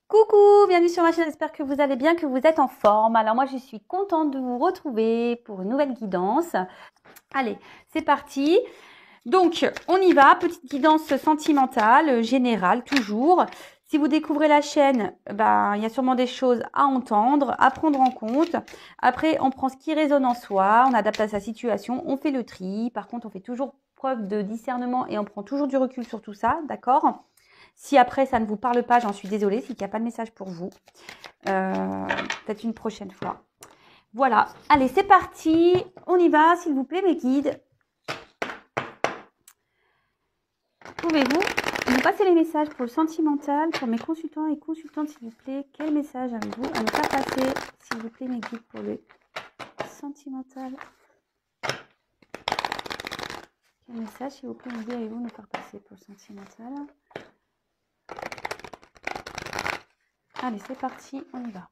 Coucou, bienvenue sur ma chaîne, j'espère que vous allez bien, que vous êtes en forme. Alors moi je suis contente de vous retrouver pour une nouvelle guidance. Allez, c'est parti. Donc on y va, petite guidance sentimentale, générale toujours. Si vous découvrez la chaîne, il y a sûrement des choses à entendre, à prendre en compte. Après on prend ce qui résonne en soi, on adapte à sa situation, on fait le tri. Par contre on fait toujours preuve de discernement et on prend toujours du recul sur tout ça, d'accord ? Si après ça ne vous parle pas, j'en suis désolée, c'est qu'il n'y a pas de message pour vous. Peut-être une prochaine fois. Voilà, allez, c'est parti. On y va, s'il vous plaît, mes guides. Pouvez-vous nous passer les messages pour le sentimental, pour mes consultants et consultantes, s'il vous plaît? Quel message avez-vous à ne pas passer, s'il vous plaît, mes guides, pour le sentimental? Quel message, s'il vous plaît, mes guides, avez-vous à nous faire passer pour le sentimental? Allez, c'est parti, on y va.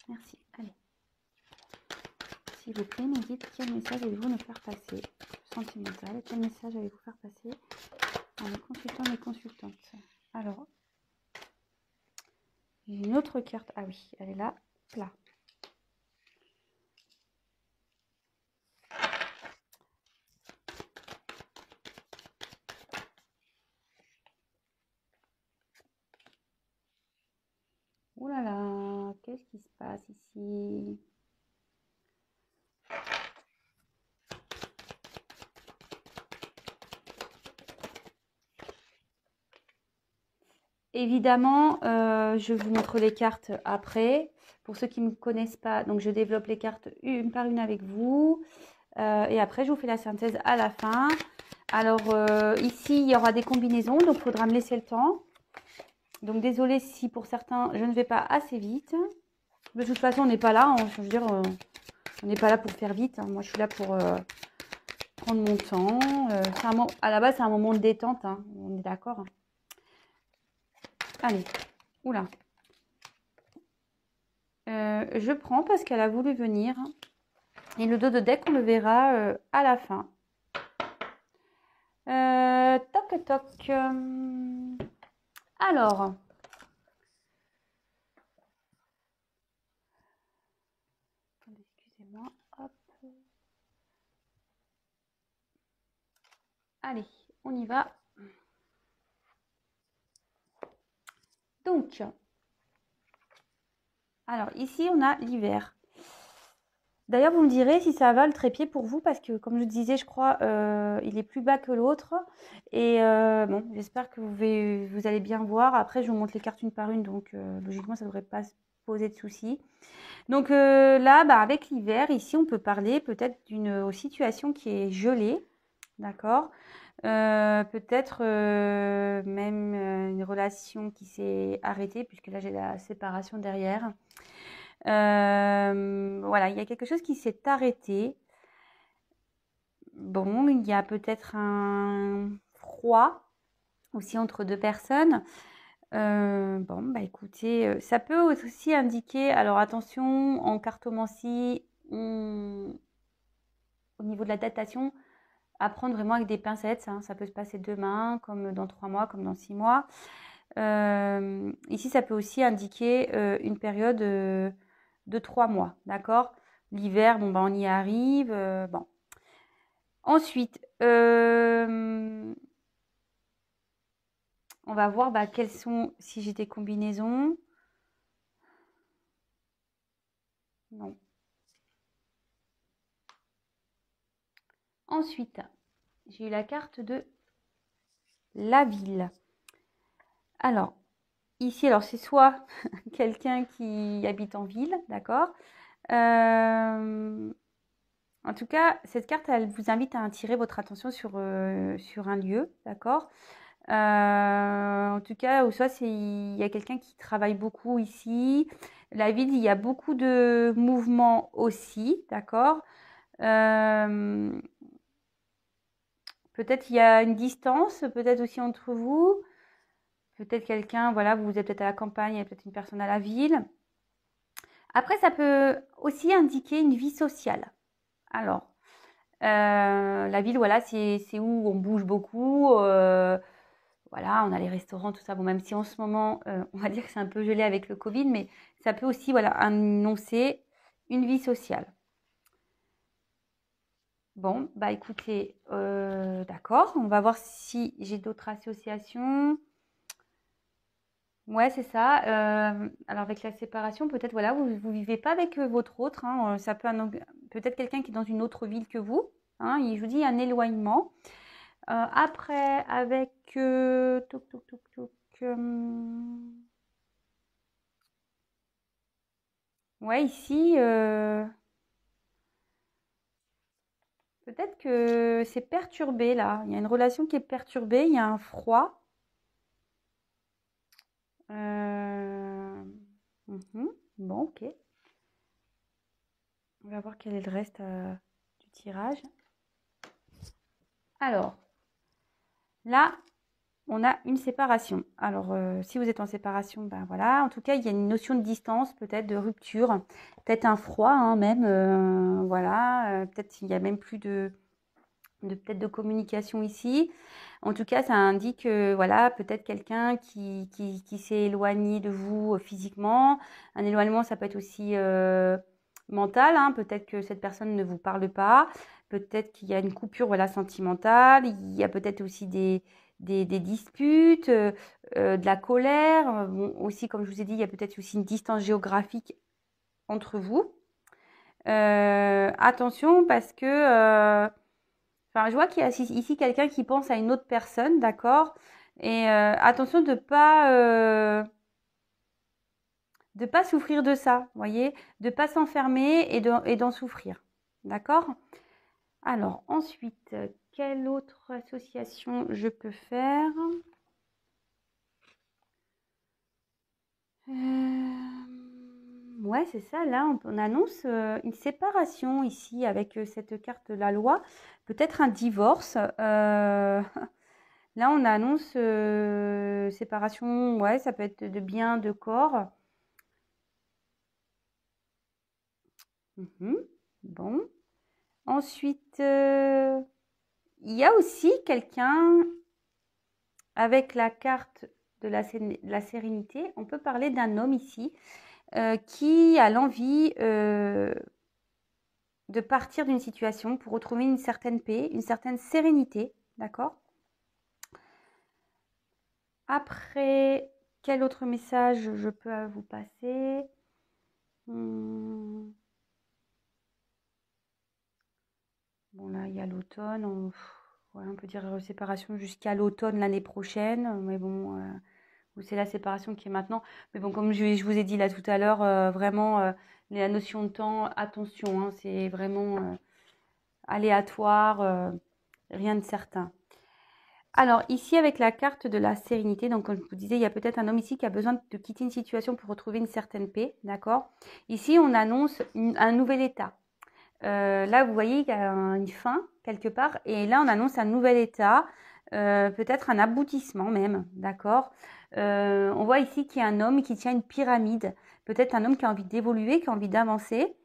Merci, allez. S'il vous plaît, mes guides, quel message allez-vous nous faire passer? Sentimental, quel message allez-vous faire passer à mes consultants et mes consultantes? Alors, j'ai une autre carte. Ah oui, elle est là, là. Ouh là là, qu'est-ce qui se passe ici? Évidemment, je vous montre les cartes après. Pour ceux qui ne me connaissent pas, donc je développe les cartes une par une avec vous. Et après, je vous fais la synthèse à la fin. Alors, ici, il y aura des combinaisons, donc il faudra me laisser le temps. Donc, désolée si pour certains, je ne vais pas assez vite. De toute façon, on n'est pas là. Je veux dire, on n'est pas là pour faire vite. Moi, je suis là pour prendre mon temps. À la base, c'est un moment de détente. Hein. On est d'accord. Allez. Oula. Je prends parce qu'elle a voulu venir. Et le dos de deck, on le verra à la fin. Toc, toc. Alors. Excusez-moi. Hop. Allez, on y va. Donc, alors ici, on a l'hiver. D'ailleurs, vous me direz si ça va le trépied pour vous, parce que comme je disais, je crois, il est plus bas que l'autre. Et bon, j'espère que vous allez bien voir. Après, je vous montre les cartes une par une, donc logiquement, ça ne devrait pas se poser de soucis. Donc là, avec l'hiver, ici, on peut parler peut-être d'une situation qui est gelée, d'accord? Peut-être même une relation qui s'est arrêtée, puisque là, j'ai la séparation derrière. Voilà, il y a quelque chose qui s'est arrêté. Bon, il y a peut-être un froid aussi entre deux personnes. Bon, écoutez, ça peut aussi indiquer, alors attention, en cartomancie, au niveau de la datation, à prendre vraiment avec des pincettes. Hein, ça peut se passer demain, comme dans 3 mois, comme dans 6 mois. Ici, ça peut aussi indiquer une période de 3 mois, d'accord? L'hiver, bon, on y arrive. Bon. Ensuite, on va voir quelles sont, si j'ai des combinaisons. Non. Ensuite, j'ai eu la carte de la ville. Alors, ici, alors c'est soit quelqu'un qui habite en ville, d'accord? En tout cas, cette carte, elle vous invite à attirer votre attention sur un lieu, d'accord? En tout cas, ou soit il y a quelqu'un qui travaille beaucoup ici. La ville, il y a beaucoup de mouvements aussi, d'accord? Peut-être il y a une distance, peut-être aussi entre vous. Peut-être quelqu'un, voilà, vous êtes peut-être à la campagne, il y a peut-être une personne à la ville. Après, ça peut aussi indiquer une vie sociale. Alors, la ville, voilà, c'est où on bouge beaucoup. Voilà, on a les restaurants, tout ça. Bon, même si en ce moment, on va dire que c'est un peu gelé avec le Covid, mais ça peut aussi, voilà, annoncer une vie sociale. Bon, bah écoutez, d'accord. On va voir si j'ai d'autres associations. Ouais, c'est ça. Alors avec la séparation, peut-être voilà, vous vivez pas avec votre autre, hein, ça peut peut-être quelqu'un qui est dans une autre ville que vous. Hein, je vous dis un éloignement. Après, avec toc, toc, toc, toc, ouais, ici, peut-être que c'est perturbé là. Il y a une relation qui est perturbée, il y a un froid. Euh, Bon, ok. On va voir quel est le reste du tirage. Alors, là, on a une séparation. Alors, si vous êtes en séparation, ben voilà. En tout cas, il y a une notion de distance, peut-être de rupture, peut-être un froid, hein, même. Voilà. Peut-être qu'il n'y a même plus peut-être de communication ici. En tout cas, ça indique, voilà, peut-être quelqu'un qui s'est éloigné de vous physiquement. Un éloignement, ça peut être aussi mental, hein. Peut-être que cette personne ne vous parle pas. Peut-être qu'il y a une coupure, voilà, sentimentale. Il y a peut-être aussi des disputes, de la colère. Bon, aussi, comme je vous ai dit, il y a peut-être aussi une distance géographique entre vous. Attention parce que enfin, je vois qu'il y a ici quelqu'un qui pense à une autre personne, d'accord? Et attention de pas souffrir de ça, vous voyez? De pas s'enfermer et d'en souffrir, d'accord? Alors ensuite, quelle autre association je peux faire? Ouais, c'est ça. Là, on annonce une séparation ici avec cette carte de la loi. Peut-être un divorce. Là, on annonce séparation. Ouais, ça peut être de biens, de corps. Bon. Ensuite, il y a aussi quelqu'un avec la carte de la sérénité. On peut parler d'un homme ici qui a l'envie de partir d'une situation pour retrouver une certaine paix, une certaine sérénité, d'accord? Après, quel autre message je peux vous passer? Bon, là, il y a l'automne. On peut dire séparation jusqu'à l'automne l'année prochaine. Mais bon, c'est la séparation qui est maintenant. Mais bon, comme je vous ai dit là tout à l'heure, vraiment, la notion de temps, attention, hein, c'est vraiment aléatoire, rien de certain. Alors ici avec la carte de la sérénité, donc comme je vous disais, il y a peut-être un homme ici qui a besoin de quitter une situation pour retrouver une certaine paix, d'accord? Ici on annonce un nouvel état. Là vous voyez il y a une fin quelque part et là on annonce un nouvel état, peut-être un aboutissement même, d'accord? On voit ici qu'il y a un homme qui tient une pyramide, peut-être un homme qui a envie d'évoluer, qui a envie d'avancer.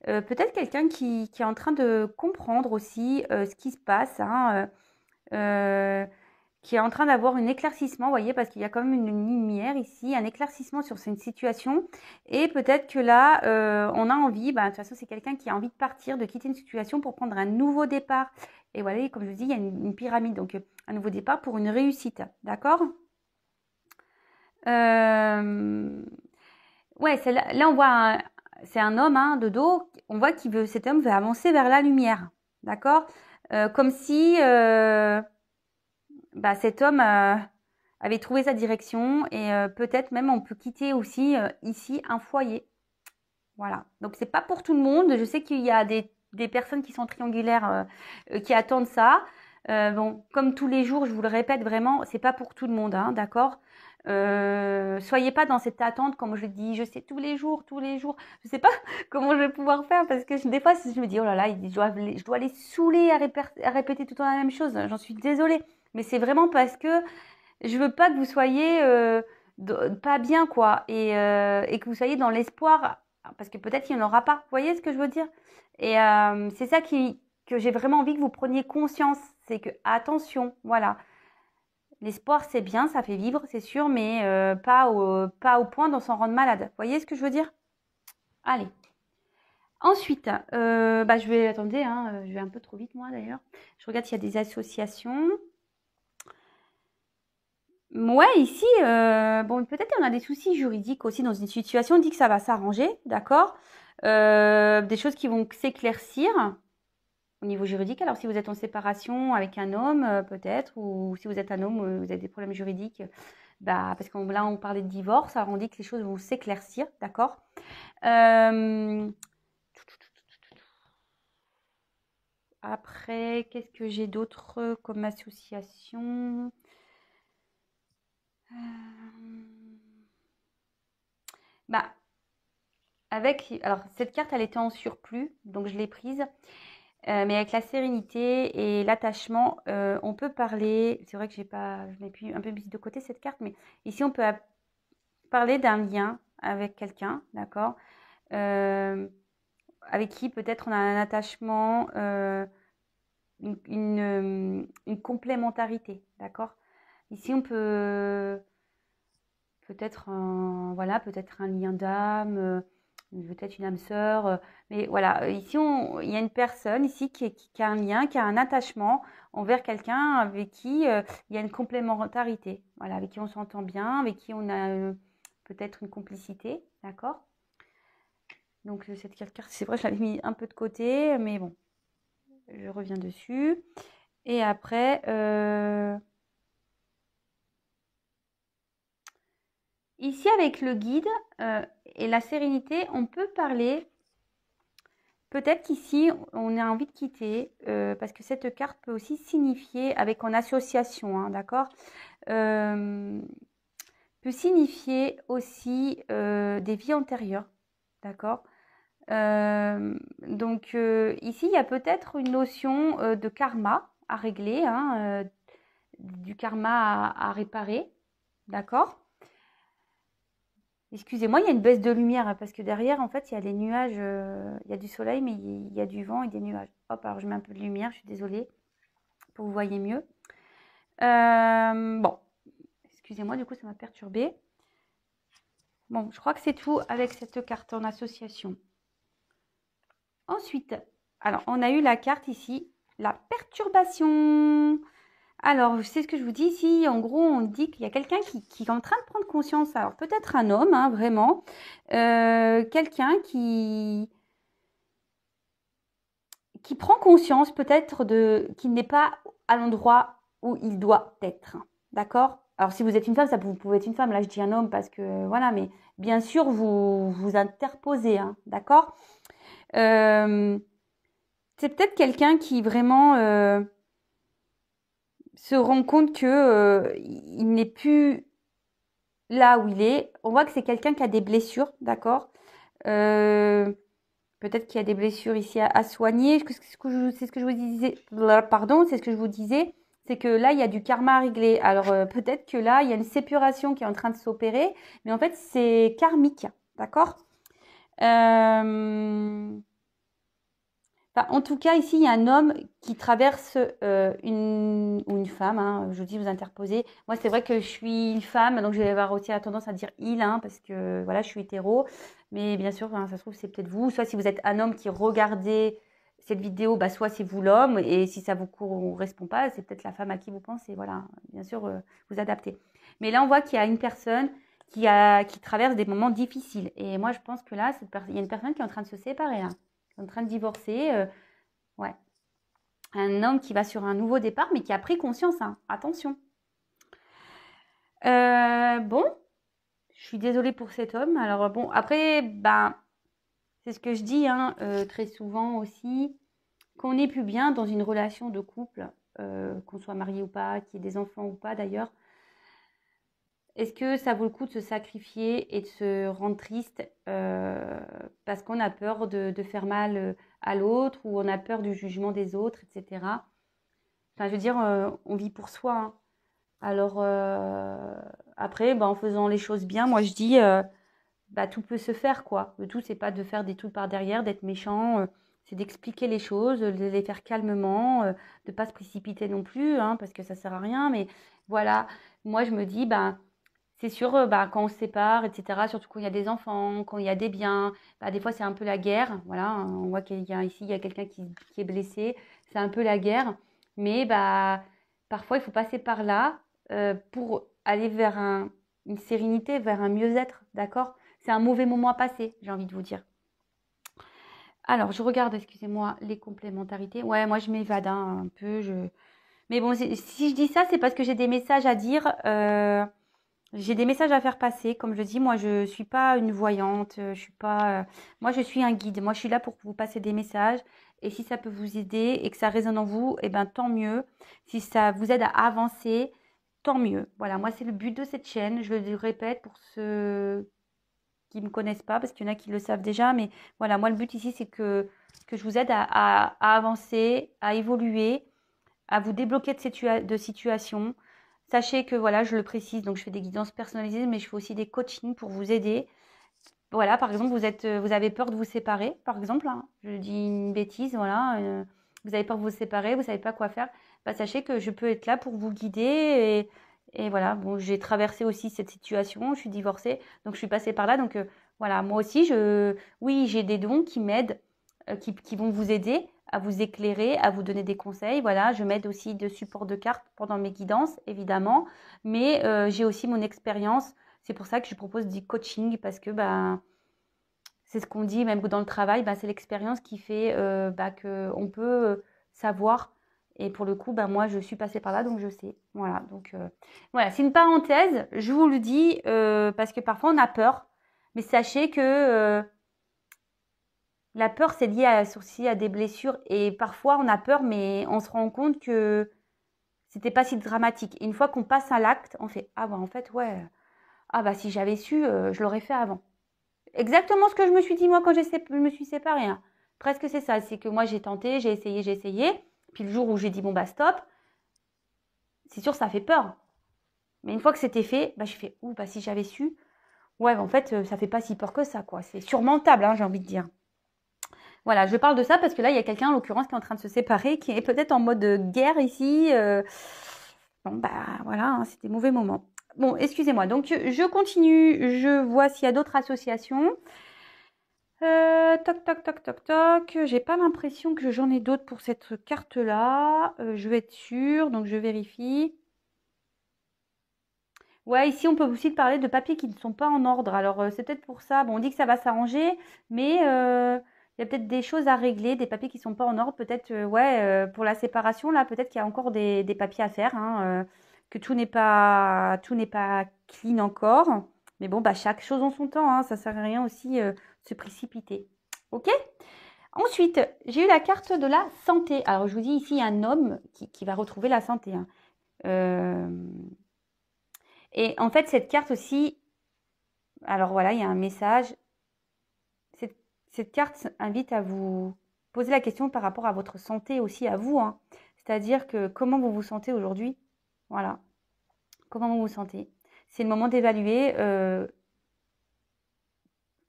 Peut-être quelqu'un qui est en train de comprendre aussi ce qui se passe, hein, qui est en train d'avoir un éclaircissement, vous voyez, parce qu'il y a quand même une lumière ici, un éclaircissement sur cette situation. Et peut-être que là, on a envie, de toute façon, c'est quelqu'un qui a envie de partir, de quitter une situation pour prendre un nouveau départ. Et voilà, comme je vous dis, il y a une pyramide, donc un nouveau départ pour une réussite, d'accord? Ouais, là on voit, c'est un homme hein, de dos, on voit cet homme veut avancer vers la lumière, d'accord? Comme si cet homme avait trouvé sa direction et peut-être même on peut quitter aussi ici un foyer. Voilà. Donc c'est pas pour tout le monde. Je sais qu'il y a des personnes qui sont triangulaires qui attendent ça. Bon, comme tous les jours, je vous le répète vraiment, c'est pas pour tout le monde, hein, d'accord? Soyez pas dans cette attente, comme je dis, je sais tous les jours, tous les jours. Je sais pas comment je vais pouvoir faire parce que des fois, je me dis, oh là là, je dois les saouler à répéter tout le temps la même chose. J'en suis désolée. Mais c'est vraiment parce que je veux pas que vous soyez pas bien, quoi. Et que vous soyez dans l'espoir, parce que peut-être qu'il n'y en aura pas. Vous voyez ce que je veux dire? Et c'est ça que j'ai vraiment envie que vous preniez conscience. C'est que, attention, voilà. L'espoir, c'est bien, ça fait vivre, c'est sûr, mais pas au point d'en s'en rendre malade. Vous voyez ce que je veux dire? Allez. Ensuite, je vais, attendez, hein, je vais un peu trop vite moi d'ailleurs. Je regarde s'il y a des associations. Ouais, ici, bon, peut-être qu'on a des soucis juridiques aussi dans une situation. On dit que ça va s'arranger, d'accord? Des choses qui vont s'éclaircir au niveau juridique. Alors, si vous êtes en séparation avec un homme, peut-être, ou si vous êtes un homme, vous avez des problèmes juridiques, parce que là, on parlait de divorce, alors on dit que les choses vont s'éclaircir, d'accord? Après, qu'est-ce que j'ai d'autre comme association? Bah, alors cette carte, elle était en surplus, donc je l'ai prise. Mais avec la sérénité et l'attachement, on peut parler. C'est vrai que je l'ai pu un peu mise de côté cette carte, mais ici on peut parler d'un lien avec quelqu'un, d'accord, avec qui peut-être on a un attachement, une complémentarité, d'accord. Ici on peut peut-être peut-être un lien d'âme, peut-être une âme sœur, mais voilà, ici il y a une personne ici qui a un lien, qui a un attachement envers quelqu'un avec qui il y a une complémentarité, voilà, avec qui on s'entend bien, avec qui on a peut-être une complicité, d'accord? Donc cette carte, c'est vrai, je l'avais mis un peu de côté, mais bon, je reviens dessus. Et après, ici, avec le guide et la sérénité, on peut parler. Peut-être qu'ici, on a envie de quitter, parce que cette carte peut aussi signifier, avec en association, hein, d'accord, peut signifier aussi des vies antérieures, d'accord. Donc ici, il y a peut-être une notion de karma à régler, hein, du karma à réparer, d'accord. Excusez-moi, il y a une baisse de lumière parce que derrière, en fait, il y a les nuages, il y a du soleil, mais il y a du vent et des nuages. Hop, alors je mets un peu de lumière, je suis désolée, pour que vous voyez mieux. Bon, excusez-moi, du coup, ça m'a perturbée. Bon, je crois que c'est tout avec cette carte en association. Ensuite, alors, on a eu la carte ici, la perturbation. Alors, c'est ce que je vous dis ici. En gros, on dit qu'il y a quelqu'un qui est en train de prendre conscience. Alors, peut-être un homme, hein, vraiment. Quelqu'un qui prend conscience peut-être qu'il n'est pas à l'endroit où il doit être. D'accord? Alors, si vous êtes une femme, vous pouvez être une femme. Là, je dis un homme parce que, voilà, mais bien sûr, vous interposez, hein, d'accord? C'est peut-être quelqu'un qui vraiment se rend compte que il n'est plus là où il est. On voit que c'est quelqu'un qui a des blessures, d'accord? Peut-être qu'il y a des blessures ici à soigner. C'est ce que je vous disais. Pardon, c'est ce que je vous disais. C'est que là, il y a du karma à régler. Alors, peut-être que là, il y a une séparation qui est en train de s'opérer. Mais en fait, c'est karmique. D'accord? En tout cas, ici, il y a un homme qui traverse ou une femme, hein, je dis vous interposez. Moi, c'est vrai que je suis une femme, donc je vais avoir aussi la tendance à dire il, hein, parce que voilà, je suis hétéro. Mais bien sûr, ça se trouve, c'est peut-être vous. Soit si vous êtes un homme qui regardez cette vidéo, soit c'est vous l'homme. Et si ça vous correspond pas, c'est peut-être la femme à qui vous pensez. Voilà, bien sûr, vous adaptez. Mais là, on voit qu'il y a une personne qui traverse des moments difficiles. Et moi, je pense que là, il y a une personne qui est en train de se séparer, là. En train de divorcer, ouais. Un homme qui va sur un nouveau départ, mais qui a pris conscience, hein. Attention. Bon, je suis désolée pour cet homme. Alors bon, après, c'est ce que je dis, hein, très souvent aussi, qu'on n'est plus bien dans une relation de couple, qu'on soit marié ou pas, qu'il y ait des enfants ou pas d'ailleurs. Est-ce que ça vaut le coup de se sacrifier et de se rendre triste parce qu'on a peur de faire mal à l'autre ou on a peur du jugement des autres, etc. Enfin, je veux dire, on vit pour soi, hein. Alors, après, en faisant les choses bien, moi je dis, tout peut se faire, quoi. Le tout, c'est pas de faire des trucs par derrière, d'être méchant. c'est d'expliquer les choses, de les faire calmement, de ne pas se précipiter non plus, hein, parce que ça sert à rien. Mais voilà, moi je me dis, ben, c'est sûr, quand on se sépare, etc., surtout quand il y a des enfants, quand il y a des biens, des fois c'est un peu la guerre. Voilà, hein, on voit qu'il y a ici, il y a quelqu'un qui est blessé, c'est un peu la guerre. Mais parfois il faut passer par là pour aller vers une sérénité, vers un mieux-être, d'accord? C'est un mauvais moment à passer, j'ai envie de vous dire. Alors, je regarde, excusez-moi, les complémentarités. Ouais, moi je m'évade un peu. Mais bon, si je dis ça, c'est parce que j'ai des messages à dire. J'ai des messages à faire passer. Comme je dis, moi je suis pas une voyante. Je suis pas. Moi je suis un guide. Moi je suis là pour vous passer des messages. Et si ça peut vous aider et que ça résonne en vous, eh ben tant mieux. Si ça vous aide à avancer, tant mieux. Voilà, moi c'est le but de cette chaîne. Je le répète pour ceux qui me connaissent pas, parce qu'il y en a qui le savent déjà. Mais voilà, moi le but ici c'est que je vous aide à avancer, à évoluer, à vous débloquer de situations. Sachez que voilà, je le précise, donc je fais des guidances personnalisées, mais je fais aussi des coachings pour vous aider. Voilà, par exemple, vous avez peur de vous séparer, par exemple, hein, je dis une bêtise, voilà, vous avez peur de vous séparer, vous savez pas quoi faire. Sachez que je peux être là pour vous guider et voilà. Bon, j'ai traversé aussi cette situation, je suis divorcée, donc je suis passée par là, donc voilà, moi aussi, oui, j'ai des dons qui m'aident, qui vont vous aider à vous éclairer, à vous donner des conseils. Voilà, je m'aide aussi de support de cartes pendant mes guidances, évidemment, mais j'ai aussi mon expérience. C'est pour ça que je propose du coaching parce que c'est ce qu'on dit même dans le travail, c'est l'expérience qui fait qu'on peut savoir. Et pour le coup, moi, je suis passée par là, donc je sais. Voilà, donc voilà, c'est une parenthèse, je vous le dis, parce que parfois on a peur. Mais sachez que la peur, c'est lié aussi à des blessures. Et parfois, on a peur, mais on se rend compte que c'était pas si dramatique. Et une fois qu'on passe à l'acte, on fait, ah en fait, ouais, si j'avais su, je l'aurais fait avant. Exactement ce que je me suis dit moi quand je me suis séparée, hein. Presque c'est ça, c'est que moi j'ai tenté, j'ai essayé. Puis le jour où j'ai dit bon stop, c'est sûr ça fait peur. Mais une fois que c'était fait, je fais si j'avais su, ouais en fait ça fait pas si peur que ça quoi. C'est surmontable, hein, j'ai envie de dire. Voilà, je parle de ça parce que là il y a quelqu'un en l'occurrence qui est en train de se séparer, qui est peut-être en mode guerre ici. Bon voilà, hein, c'était mauvais moment. Bon, excusez-moi. Donc je continue, je vois s'il y a d'autres associations. Toc, toc, toc, toc, toc. J'ai pas l'impression que j'en ai d'autres pour cette carte-là. Je vais être sûre, donc je vérifie. Ouais, ici, on peut aussi parler de papiers qui ne sont pas en ordre. Alors, c'est peut-être pour ça. Bon, on dit que ça va s'arranger, mais il y a peut-être des choses à régler, des papiers qui ne sont pas en ordre. Peut-être, pour la séparation, là, peut-être qu'il y a encore des papiers à faire, hein, que tout n'est pas clean encore. Mais bon, chaque chose en son temps, hein, ça sert à rien aussi de se précipiter. Ok? Ensuite, j'ai eu la carte de la santé. Alors, je vous dis ici, un homme qui va retrouver la santé, hein. Et en fait, cette carte aussi, alors voilà, il y a un message. Cette carte invite à vous poser la question par rapport à votre santé aussi, à vous, hein. C'est-à-dire que comment vous vous sentez aujourd'hui? Voilà. Comment vous vous sentez? C'est le moment d'évaluer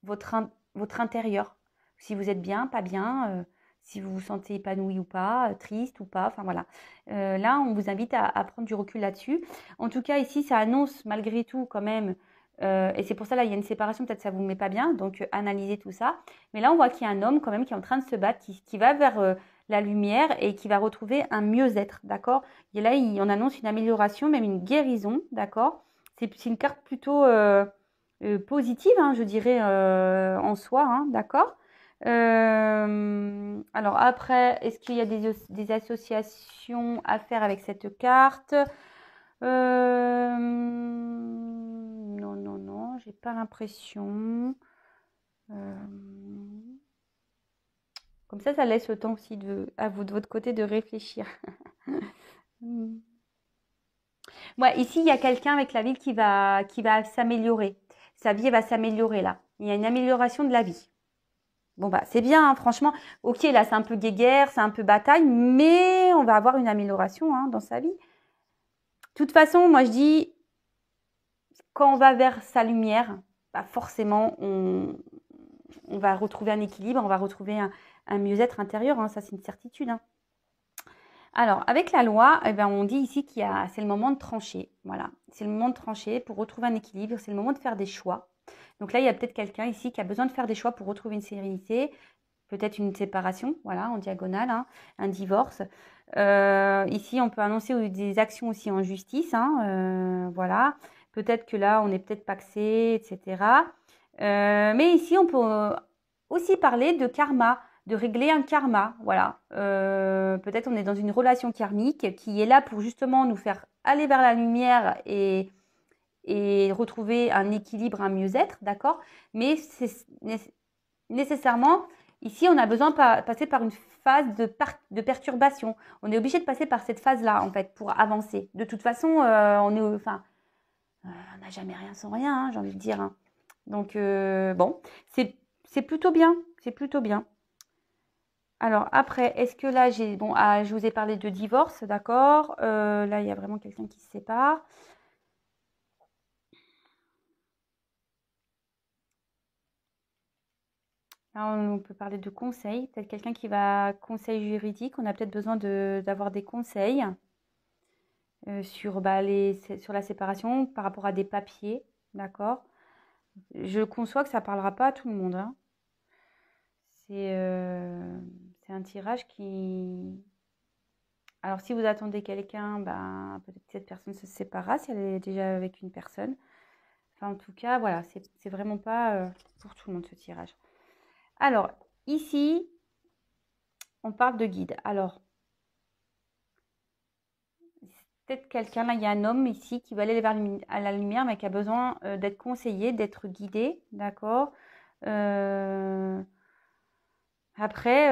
votre intérieur. Si vous êtes bien, pas bien, si vous vous sentez épanoui ou pas, triste ou pas, enfin voilà. Là, on vous invite à prendre du recul là-dessus. En tout cas, ici, ça annonce malgré tout quand même, et c'est pour ça là, il y a une séparation, peut-être ça vous met pas bien, donc analysez tout ça. Mais là, on voit qu'il y a un homme quand même qui est en train de se battre, qui va vers la lumière et qui va retrouver un mieux-être, d'accord? Et là, on annonce une amélioration, même une guérison, d'accord? C'est une carte plutôt positive, hein, je dirais, en soi, hein, d'accord? Alors après, est-ce qu'il y a des associations à faire avec cette carte? Non, non, non, j'ai pas l'impression. Comme ça laisse le temps aussi à vous de votre côté de réfléchir. Ouais, ici, il y a quelqu'un avec la vie qui va s'améliorer. Sa vie va s'améliorer là. Il y a une amélioration de la vie. Bon, c'est bien, hein, franchement. Ok, là, c'est un peu guéguerre, c'est un peu bataille, mais on va avoir une amélioration, hein, dans sa vie. De toute façon, moi, je dis, quand on va vers sa lumière, forcément, on va retrouver un équilibre, on va retrouver un mieux-être intérieur, hein, ça c'est une certitude. Hein. Alors, avec la loi, eh ben, on dit ici c'est le moment de trancher. Voilà, c'est le moment de trancher pour retrouver un équilibre, c'est le moment de faire des choix. Donc là, il y a peut-être quelqu'un ici qui a besoin de faire des choix pour retrouver une sérénité, peut-être une séparation, voilà, en diagonale, hein, un divorce. Ici, on peut annoncer des actions aussi en justice, hein, voilà. Peut-être que là, on n'est peut-être pacsé, etc. Mais ici, on peut aussi parler de karma, de régler un karma, voilà. Peut-être on est dans une relation karmique qui est là pour justement nous faire aller vers la lumière et retrouver un équilibre, un mieux-être, d'accord? Mais c'est nécessairement, ici, on a besoin de passer par une phase de perturbation. On est obligé de passer par cette phase-là, en fait, pour avancer. De toute façon, on n'a jamais rien sans rien, hein, j'ai envie de dire. Hein. Donc, bon, c'est plutôt bien. C'est plutôt bien. Alors, après, est-ce que là, bon, je vous ai parlé de divorce, d'accord? Là, il y a vraiment quelqu'un qui se sépare. Là, on peut parler de conseils. Peut-être quelqu'un qui va conseil juridique. On a peut-être besoin d'avoir des conseils sur la séparation par rapport à des papiers, d'accord? Je conçois que ça ne parlera pas à tout le monde. Hein. C'est un tirage qui... Alors, si vous attendez quelqu'un, ben, peut-être que cette personne se séparera si elle est déjà avec une personne. Enfin, en tout cas, voilà, c'est vraiment pas pour tout le monde ce tirage. Alors, ici, on parle de guide. Alors, peut-être quelqu'un, là, il y a un homme ici qui va aller vers à la lumière, mais qui a besoin d'être conseillé, d'être guidé, d'accord? Après,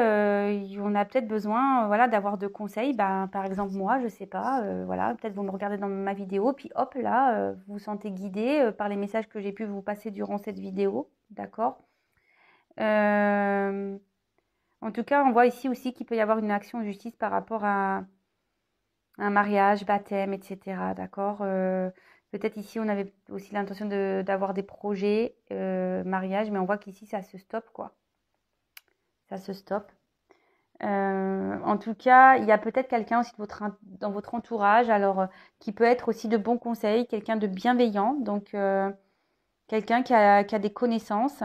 on a peut-être besoin, voilà, d'avoir de conseils. Ben, par exemple, moi, je sais pas, voilà, peut-être vous me regardez dans ma vidéo, puis hop, là, vous vous sentez guidé par les messages que j'ai pu vous passer durant cette vidéo, d'accord? Euh, En tout cas, on voit ici aussi qu'il peut y avoir une action en justice par rapport à un mariage, baptême, etc., d'accord? Peut-être ici, on avait aussi l'intention d'avoir des projets, mariage, mais on voit qu'ici, ça se stoppe, quoi. Ça se stoppe. En tout cas, il y a peut-être quelqu'un aussi dans votre entourage, alors qui peut être aussi de bons conseils, quelqu'un de bienveillant, donc quelqu'un qui a des connaissances.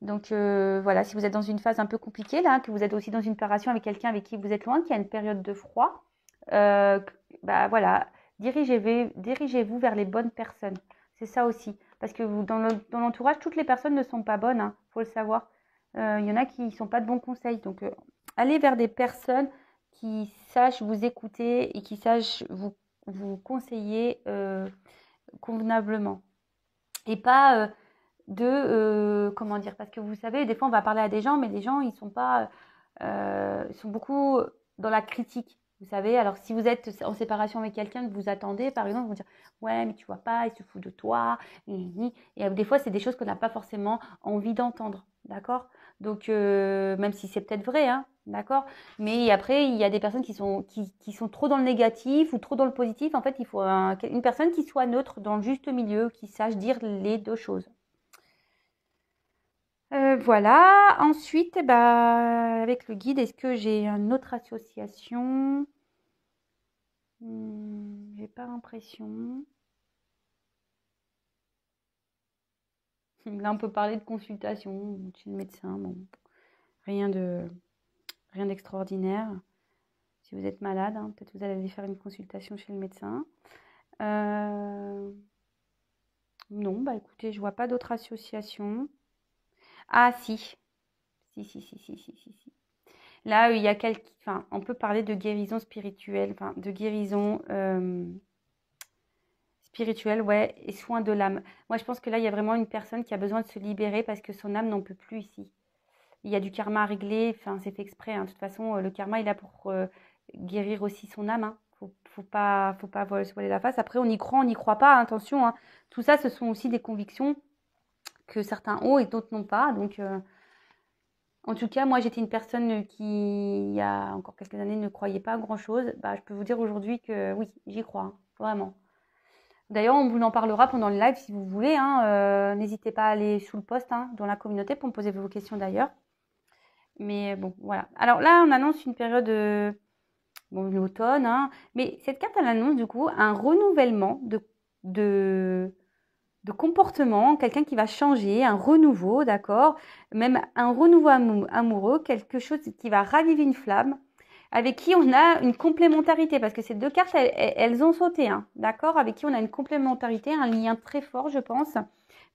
Donc voilà, si vous êtes dans une phase un peu compliquée là, que vous êtes aussi dans une séparation avec quelqu'un avec qui vous êtes loin, qui a une période de froid, euh, bah voilà, dirigez-vous vers les bonnes personnes. C'est ça aussi, parce que dans l'entourage, toutes les personnes ne sont pas bonnes, hein, faut le savoir. Il y en a qui ne sont pas de bons conseils, donc allez vers des personnes qui sachent vous écouter et qui sachent vous conseiller convenablement. Et pas comment dire, parce que vous savez, des fois on va parler à des gens, mais les gens ils sont pas, ils sont beaucoup dans la critique. Vous savez, alors si vous êtes en séparation avec quelqu'un que vous attendez, par exemple, ils vont dire ouais, mais tu vois pas, il se fout de toi. Et des fois, c'est des choses qu'on n'a pas forcément envie d'entendre, d'accord? Donc, même si c'est peut-être vrai, hein, d'accord? Mais après, il y a des personnes qui sont trop dans le négatif ou trop dans le positif. En fait, il faut une personne qui soit neutre dans le juste milieu, qui sache dire les deux choses. Voilà. Ensuite, bah, avec le guide, est-ce que j'ai une autre association? J'ai pas l'impression. Là, on peut parler de consultation chez le médecin. Bon, rien de rien d'extraordinaire. Si vous êtes malade, hein, peut-être vous allez aller faire une consultation chez le médecin. Non, bah écoutez, je vois pas d'autres associations. Ah si. Si. Là, il y a enfin, on peut parler de guérison spirituelle, enfin, de guérison spirituelle, ouais, et soin de l'âme. Moi, je pense que là, il y a vraiment une personne qui a besoin de se libérer parce que son âme n'en peut plus ici. Il y a du karma à régler, enfin, c'est fait exprès. Hein. De toute façon, le karma, il est là pour guérir aussi son âme. Hein. Faut pas se voiler la face. Après, on n'y croit pas, hein, attention. Hein. Tout ça, ce sont aussi des convictions que certains ont et d'autres n'ont pas. Donc, en tout cas, moi, j'étais une personne qui, il y a encore quelques années, ne croyait pas à grand-chose. Bah, je peux vous dire aujourd'hui que oui, j'y crois, hein, vraiment. D'ailleurs, on vous en parlera pendant le live si vous voulez. Hein. N'hésitez pas à aller sous le post hein, dans la communauté pour me poser vos questions d'ailleurs. Mais bon, voilà. Alors là, on annonce une période, bon, l'automne, hein, mais cette carte, elle annonce du coup un renouvellement de, de comportement, quelqu'un qui va changer, un renouveau, d'accord? Même un renouveau amoureux, quelque chose qui va raviver une flamme, avec qui on a une complémentarité, parce que ces deux cartes, elles ont sauté, hein, d'accord? Avec qui on a une complémentarité, un lien très fort, je pense.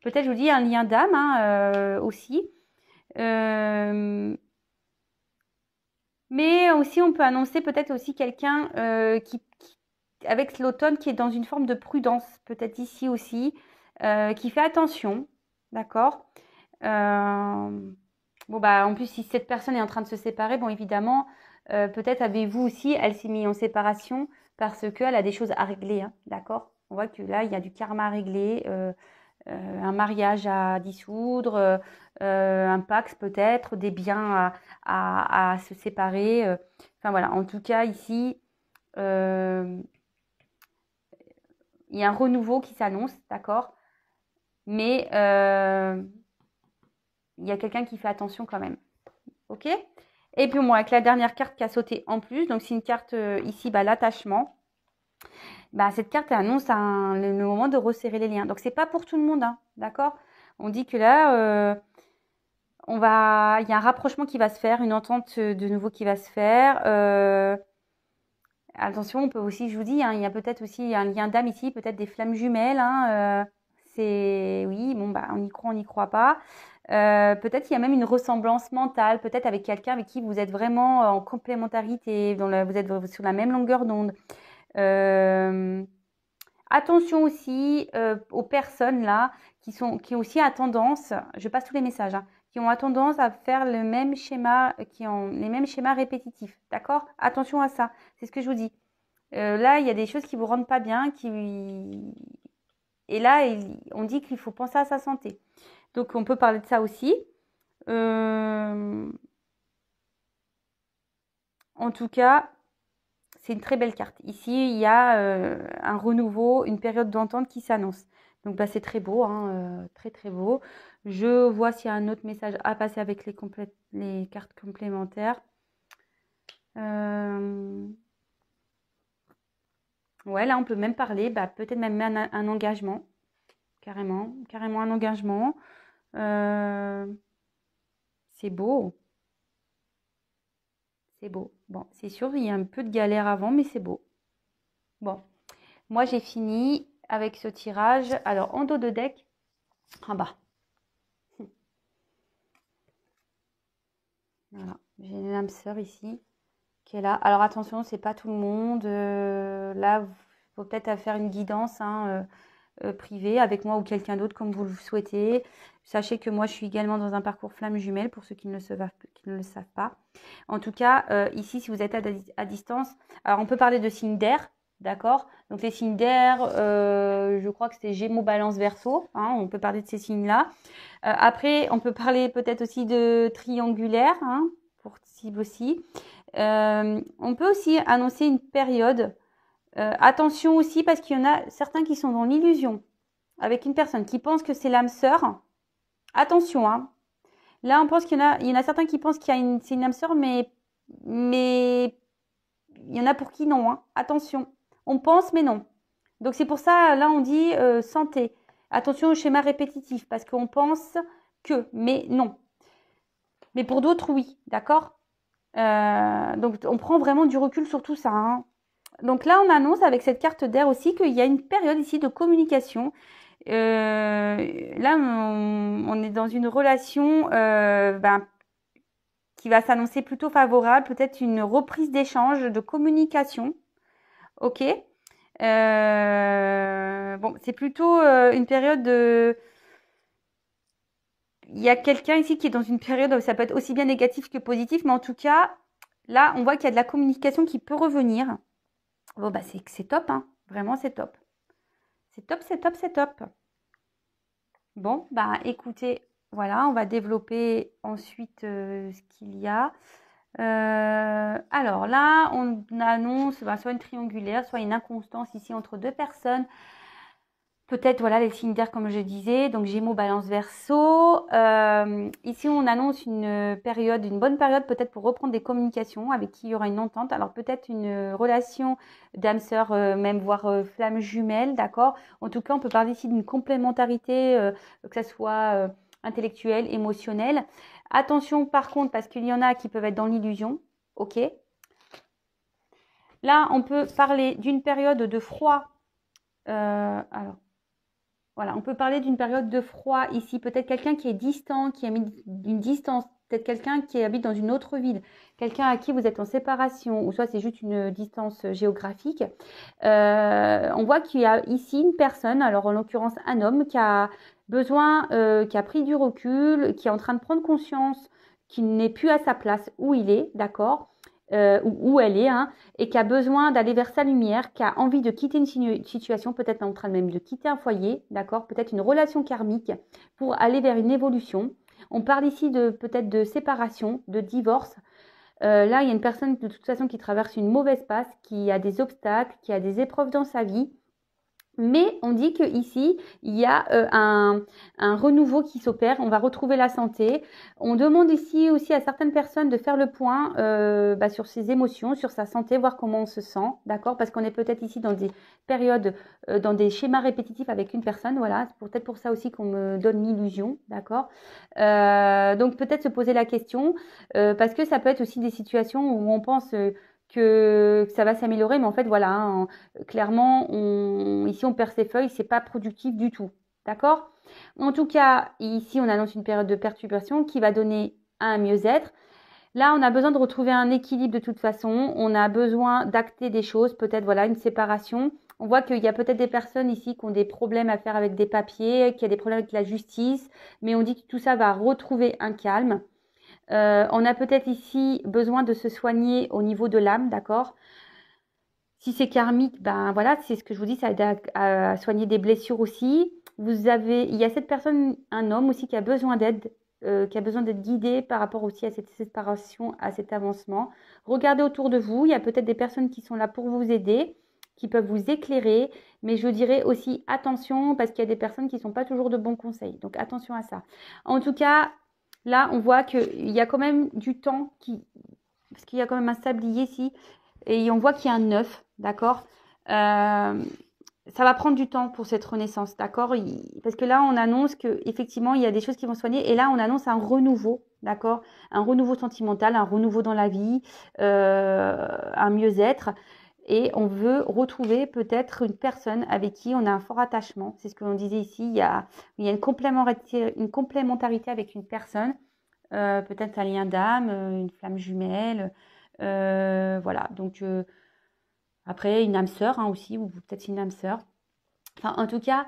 Peut-être, je vous dis, un lien d'âme hein, aussi. Mais aussi, on peut annoncer peut-être aussi quelqu'un avec l'automne, qui est dans une forme de prudence, peut-être ici aussi, qui fait attention, d'accord? Bon, bah, en plus, si cette personne est en train de se séparer, bon, évidemment, peut-être avez-vous aussi, elle s'est mise en séparation parce qu'elle a des choses à régler, hein, d'accord? On voit que là, il y a du karma à régler, un mariage à dissoudre, un Pax peut-être, des biens à se séparer. Enfin voilà, en tout cas, ici, il y a un renouveau qui s'annonce, d'accord? Mais il y a quelqu'un qui fait attention quand même. Ok? Et puis moi, avec la dernière carte qui a sauté en plus, donc c'est une carte ici, bah, l'attachement. Bah, cette carte elle annonce le moment de resserrer les liens. Donc c'est pas pour tout le monde, hein, d'accord? On dit que là, il y a un rapprochement qui va se faire, une entente de nouveau qui va se faire. Attention, on peut aussi, je vous dis, hein, il y a peut-être aussi un lien d'âme ici, peut-être des flammes jumelles. Hein, oui, bon, bah, on y croit, on n'y croit pas. Peut-être qu'il y a même une ressemblance mentale, peut-être avec quelqu'un avec qui vous êtes vraiment en complémentarité, vous êtes sur la même longueur d'onde. Attention aussi aux personnes là qui ont aussi à tendance, je passe tous les messages, hein, qui ont tendance à faire le même schéma, qui ont les mêmes schémas répétitifs. D'accord? Attention à ça. C'est ce que je vous dis. Là, il y a des choses qui vous rendent pas bien, et là, on dit qu'il faut penser à sa santé. Donc, on peut parler de ça aussi. En tout cas, c'est une très belle carte. Ici, il y a un renouveau, une période d'entente qui s'annonce. Donc, bah, c'est très beau, hein, très très beau. Je vois s'il y a un autre message à passer avec les cartes complémentaires. Ouais, là, on peut même parler, bah, peut-être même un engagement. Carrément un engagement. C'est beau. C'est beau. Bon, c'est sûr, il y a un peu de galère avant, mais c'est beau. Bon, moi, j'ai fini avec ce tirage. Alors, en dos de deck, en bas. Voilà, j'ai une âme sœur ici qui est là. Alors attention, c'est pas tout le monde. Là, il faut peut-être faire une guidance hein, privée avec moi ou quelqu'un d'autre comme vous le souhaitez. Sachez que moi, je suis également dans un parcours flamme jumelle pour ceux qui ne le savent pas. En tout cas, ici, si vous êtes à distance, alors on peut parler de signes d'air, d'accord? Donc les signes d'air, je crois que c'était Gémeaux, Balance, Verseau. Hein, on peut parler de ces signes-là. Après, on peut parler peut-être aussi de triangulaire, hein, pour cible aussi. On peut aussi annoncer une période. Attention aussi parce qu'il y en a certains qui sont dans l'illusion avec une personne qui pense que c'est l'âme sœur. Attention, hein. Là, on pense il y en a certains qui pensent c'est une âme sœur, mais il y en a pour qui non, hein. Attention. On pense, mais non. Donc c'est pour ça, là, on dit santé. Attention au schéma répétitif, parce qu'on pense que, mais non. Mais pour d'autres, oui, d'accord? Donc on prend vraiment du recul sur tout ça. Hein. Donc là, on annonce avec cette carte d'air aussi qu'il y a une période ici de communication. Là, on est dans une relation qui va s'annoncer plutôt favorable, peut-être une reprise d'échange, de communication. Ok. Bon, c'est plutôt une période de... Il y a quelqu'un ici qui est dans une période où ça peut être aussi bien négatif que positif, mais en tout cas, là, on voit qu'il y a de la communication qui peut revenir. Bon, bah, c'est top, hein. Vraiment, c'est top. C'est top, c'est top, c'est top. Bon, bah, écoutez, voilà, on va développer ensuite ce qu'il y a. Alors là, on annonce soit une triangulaire, soit une inconstance ici entre deux personnes. Peut-être, voilà, les signes d'air, comme je disais, donc Gémeaux, Balance, Verseau. Ici, on annonce une période, une bonne période peut-être pour reprendre des communications avec qui il y aura une entente. Alors, peut-être une relation d'âme sœur, même voire flamme jumelle, d'accord? En tout cas, on peut parler ici d'une complémentarité, que ce soit intellectuelle, émotionnelle. Attention, par contre, parce qu'il y en a qui peuvent être dans l'illusion, ok? Là, on peut parler d'une période de froid. Alors, voilà, on peut parler d'une période de froid ici. Peut-être quelqu'un qui est distant, qui a mis une distance. Peut-être quelqu'un qui habite dans une autre ville. Quelqu'un à qui vous êtes en séparation. Ou soit c'est juste une distance géographique. On voit qu'il y a ici une personne, alors en l'occurrence un homme, qui a besoin, qui a pris du recul, qui est en train de prendre conscience qu'il n'est plus à sa place où il est, d'accord, où elle est, hein, et qui a besoin d'aller vers sa lumière, qui a envie de quitter une situation, peut-être en train même de quitter un foyer, d'accord, peut-être une relation karmique pour aller vers une évolution. On parle ici de peut-être de séparation, de divorce. Là, il y a une personne de toute façon qui traverse une mauvaise passe, qui a des obstacles, qui a des épreuves dans sa vie. Mais on dit qu'ici, il y a un renouveau qui s'opère, on va retrouver la santé. On demande ici aussi à certaines personnes de faire le point sur ses émotions, sur sa santé, voir comment on se sent, d'accord? Parce qu'on est peut-être ici dans des périodes, dans des schémas répétitifs avec une personne, voilà. C'est peut-être pour ça aussi qu'on me donne l'illusion, d'accord? Donc peut-être se poser la question, parce que ça peut être aussi des situations où on pense que ça va s'améliorer, mais en fait, voilà, hein, clairement, ici, on perd ses feuilles, c'est pas productif du tout. D'accord? En tout cas, ici, on annonce une période de perturbation qui va donner un mieux-être. Là, on a besoin de retrouver un équilibre de toute façon. On a besoin d'acter des choses, peut-être, voilà, une séparation. On voit qu'il y a peut-être des personnes ici qui ont des problèmes à faire avec des papiers, qui a des problèmes avec la justice, mais on dit que tout ça va retrouver un calme. On a peut-être ici besoin de se soigner au niveau de l'âme, d'accord? Si c'est karmique, ben voilà, c'est ce que je vous dis, ça aide à soigner des blessures aussi. Il y a cette personne, un homme aussi qui a besoin d'aide, qui a besoin d'être guidé par rapport aussi à cette séparation, à cet avancement. Regardez autour de vous, il y a peut-être des personnes qui sont là pour vous aider, qui peuvent vous éclairer, mais je dirais aussi attention parce qu'il y a des personnes qui ne sont pas toujours de bons conseils. Donc attention à ça. En tout cas, là, on voit qu'il y a quand même du temps parce qu'il y a quand même un sablier ici et on voit qu'il y a un 9, d'accord. Ça va prendre du temps pour cette renaissance, d'accord. Parce que là, on annonce qu'effectivement, il y a des choses qui vont soigner et là, on annonce un renouveau, d'accord. Un renouveau sentimental, un renouveau dans la vie, un mieux-être. Et on veut retrouver peut-être une personne avec qui on a un fort attachement. C'est ce que l'on disait ici. Il y a une complémentarité avec une personne. Peut-être un lien d'âme, une flamme jumelle. Voilà, donc après une âme sœur hein, aussi, ou peut-être une âme sœur. Enfin, en tout cas,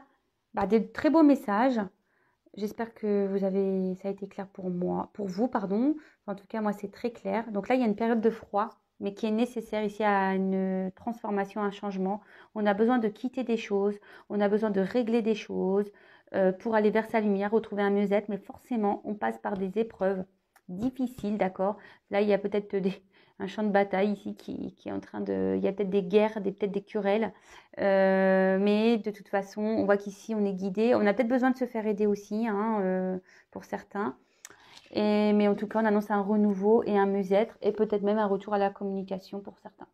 des très beaux messages. J'espère que ça a été clair pour moi, pour vous, pardon. Enfin, en tout cas, moi, c'est très clair. Donc là, il y a une période de froid, mais qui est nécessaire ici à une transformation, un changement. On a besoin de quitter des choses, on a besoin de régler des choses pour aller vers sa lumière, retrouver un mieux-être. Mais forcément, on passe par des épreuves difficiles, d'accord? Là, il y a peut-être un champ de bataille ici qui est en train de... Il y a peut-être des guerres, peut-être des querelles. Mais de toute façon, on voit qu'ici, on est guidé. On a peut-être besoin de se faire aider aussi, hein, pour certains. Mais en tout cas, on annonce un renouveau et un mieux-être et peut-être même un retour à la communication pour certains.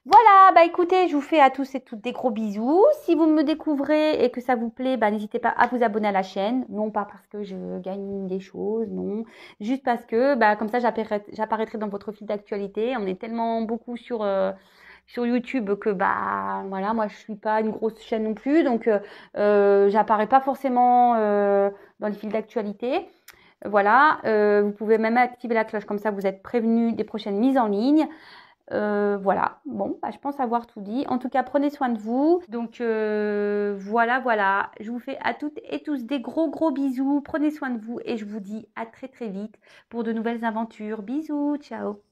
Voilà, écoutez, je vous fais à tous et toutes des gros bisous. Si vous me découvrez et que ça vous plaît, n'hésitez pas à vous abonner à la chaîne. Non pas parce que je gagne des choses, non. Juste parce que comme ça, j'apparaîtrai dans votre fil d'actualité. On est tellement beaucoup sur YouTube que voilà, moi je suis pas une grosse chaîne non plus. Donc j'apparais pas forcément dans le fil d'actualité. Voilà, vous pouvez même activer la cloche, comme ça vous êtes prévenus des prochaines mises en ligne. Voilà, bon, je pense avoir tout dit. En tout cas, prenez soin de vous. Donc voilà. Je vous fais à toutes et tous des gros bisous. Prenez soin de vous et je vous dis à très vite pour de nouvelles aventures. Bisous, ciao.